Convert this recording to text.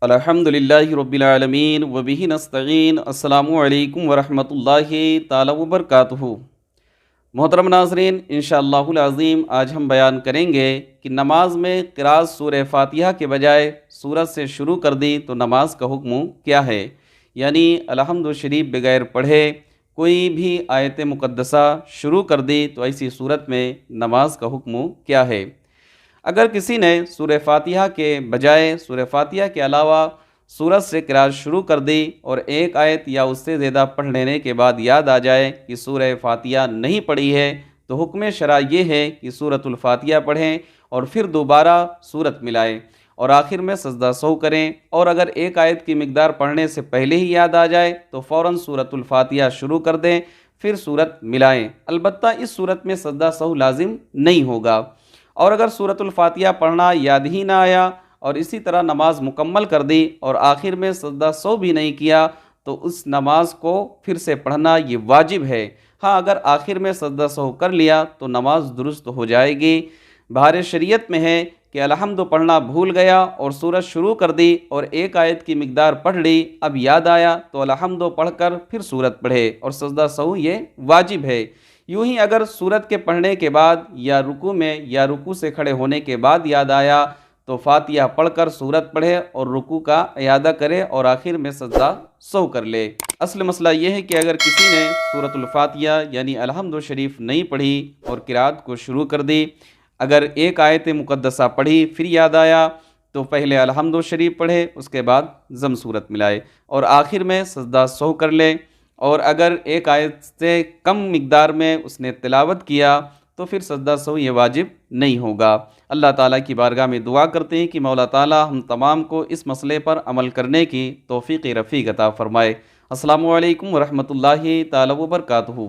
الحمدللہ رب العالمین وبہ نستعین السلام علیکم ورحمۃ اللہ تعالی وبرکاتہ۔ محترم ناظرین، انشاءاللہ العظیم آج ہم بیان کریں گے کہ نماز میں قراءت سورہ فاتحہ کے بجائے سورت سے شروع کر دی تو نماز کا حکم کیا ہے، یعنی الحمد شریف بغیر پڑھے کوئی بھی آیت مقدسہ شروع کر دی تو ایسی صورت میں نماز کا حکم کیا ہے۔ اگر کسی نے سورہ فاتحہ کے بجائے سورہ فاتحہ کے علاوہ سورت سے قراءت شروع کر دی اور ایک آیت یا اس سے زیادہ پڑھ لینے کے بعد یاد آ جائے کہ سورہ فاتحہ نہیں پڑھی ہے تو حکم شرع یہ ہے کہ سورۃ الفاتحہ پڑھیں اور پھر دوبارہ سورت ملائیں اور آخر میں سجدہ سہو کریں، اور اگر ایک آیت کی مقدار پڑھنے سے پہلے ہی یاد آ جائے تو فوراً سورۃ الفاتحہ شروع کر دیں، پھر سورت ملائیں۔ البتہ اس صورت میں سجدہ سہو لازم نہیں ہوگا، اور اگر سورۃ الفاتحہ پڑھنا یاد ہی نہ آیا اور اسی طرح نماز مکمل کر دی اور آخر میں سجدہ سہو بھی نہیں کیا تو اس نماز کو پھر سے پڑھنا یہ واجب ہے۔ ہاں، اگر آخر میں سجدہ سہو کر لیا تو نماز درست ہو جائے گی۔ بہار شریعت میں ہے کہ الحمد پڑھنا بھول گیا اور سورت شروع کر دی اور ایک آیت کی مقدار پڑھ لی، اب یاد آیا تو الحمد پڑھ کر پھر سورت پڑھے اور سجدہ سہو یہ واجب ہے۔ یوں ہی اگر سورت کے پڑھنے کے بعد یا رکوع میں یا رکوع سے کھڑے ہونے کے بعد یاد آیا تو فاتحہ پڑھ کر سورت پڑھے اور رکوع کا اعادہ کرے اور آخر میں سجدہ سہو کر لے۔ اصل مسئلہ یہ ہے کہ اگر کسی نے سورۃ الفاتحہ یعنی الحمد شریف نہیں پڑھی اور قرات کو شروع کر دی، اگر ایک آیت مقدسہ پڑھی پھر یاد آیا تو پہلے الحمد شریف پڑھے، اس کے بعد ضم سورت ملائے اور آخر میں سجدہ سہو کر لے، اور اگر ایک آیت سے کم مقدار میں اس نے تلاوت کیا تو پھر سجدہ سہو یہ واجب نہیں ہوگا۔ اللہ تعالیٰ کی بارگاہ میں دعا کرتے ہیں کہ مولا تعالیٰ ہم تمام کو اس مسئلے پر عمل کرنے کی توفیق رفیق عطا فرمائے۔ السلام علیکم ورحمۃ اللہ تعالی وبرکاتہ۔